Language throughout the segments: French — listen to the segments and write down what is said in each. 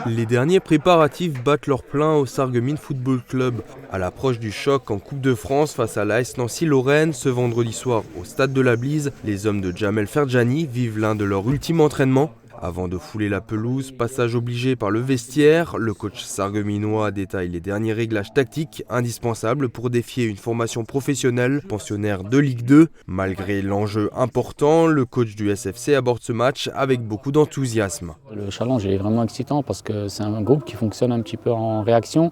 Les derniers préparatifs battent leur plein au Sarreguemines Football Club. À l'approche du choc en Coupe de France face à l'AS Nancy-Lorraine ce vendredi soir au stade de la Blise, les hommes de Jamel Ferjani vivent l'un de leurs ultimes entraînements. Avant de fouler la pelouse, passage obligé par le vestiaire, le coach sarregueminois détaille les derniers réglages tactiques indispensables pour défier une formation professionnelle pensionnaire de Ligue 2. Malgré l'enjeu important, le coach du SFC aborde ce match avec beaucoup d'enthousiasme. Le challenge est vraiment excitant parce que c'est un groupe qui fonctionne un petit peu en réaction,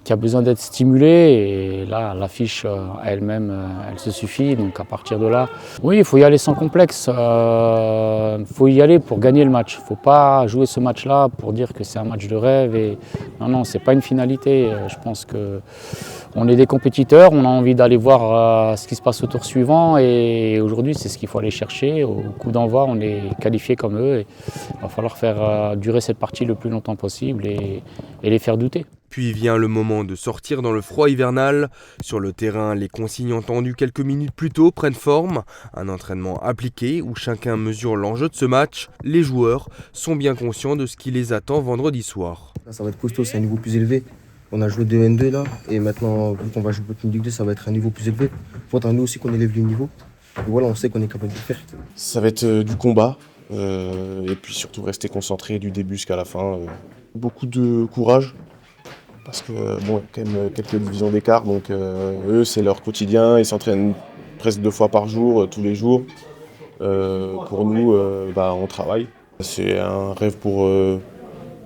qui a besoin d'être stimulé et là l'affiche elle-même elle se suffit, donc à partir de là, oui il faut y aller sans complexe, il faut y aller pour gagner le match, il ne faut pas jouer ce match-là pour dire que c'est un match de rêve et non c'est pas une finalité, je pense qu'on est des compétiteurs, on a envie d'aller voir ce qui se passe au tour suivant et aujourd'hui c'est ce qu'il faut aller chercher, au coup d'envoi on est qualifiés comme eux et il va falloir faire durer cette partie le plus longtemps possible et les faire douter. Puis vient le moment de sortir dans le froid hivernal. Sur le terrain, les consignes entendues quelques minutes plus tôt prennent forme. Un entraînement appliqué où chacun mesure l'enjeu de ce match. Les joueurs sont bien conscients de ce qui les attend vendredi soir. Ça va être costaud, c'est un niveau plus élevé. On a joué de N2 là, et maintenant, vu qu'on va jouer une Ligue 2, ça va être un niveau plus élevé. Il faudra nous aussi qu'on élève le niveau. Et voilà, on sait qu'on est capable de le faire. Ça va être du combat, et puis surtout rester concentré du début jusqu'à la fin. Beaucoup de courage. Parce que bon, il y a quand même quelques divisions d'écart, donc eux c'est leur quotidien, ils s'entraînent presque 2 fois par jour, tous les jours. Pour nous, on travaille. C'est un rêve pour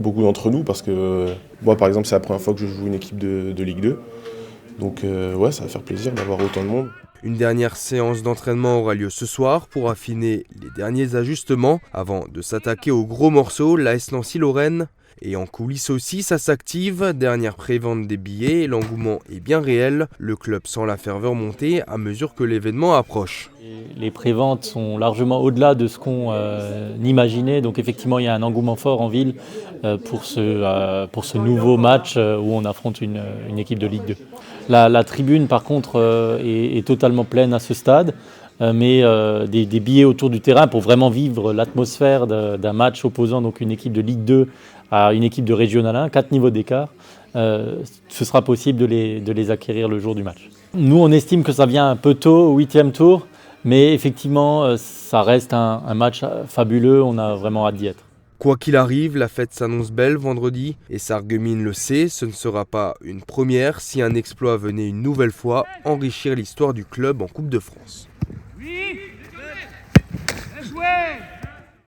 beaucoup d'entre nous parce que moi par exemple c'est la première fois que je joue une équipe de Ligue 2. Donc ouais, ça va faire plaisir d'avoir autant de monde. Une dernière séance d'entraînement aura lieu ce soir pour affiner les derniers ajustements avant de s'attaquer aux gros morceaux, l'AS Nancy-Lorraine. Et en coulisses aussi, ça s'active, dernière prévente des billets, l'engouement est bien réel, le club sent la ferveur monter à mesure que l'événement approche. Les préventes sont largement au-delà de ce qu'on imaginait, donc effectivement il y a un engouement fort en ville pour ce nouveau match où on affronte une équipe de Ligue 2. La tribune par contre est totalement pleine à ce stade. Mais des billets autour du terrain pour vraiment vivre l'atmosphère d'un match opposant donc une équipe de Ligue 2 à une équipe de Régional 1, 4 niveaux d'écart, ce sera possible de les acquérir le jour du match. Nous, on estime que ça vient un peu tôt, au 8e tour, mais effectivement, ça reste un match fabuleux, on a vraiment hâte d'y être. Quoi qu'il arrive, la fête s'annonce belle vendredi et Sarreguemines le sait, ce ne sera pas une première si un exploit venait une nouvelle fois enrichir l'histoire du club en Coupe de France. Oui, bien joué.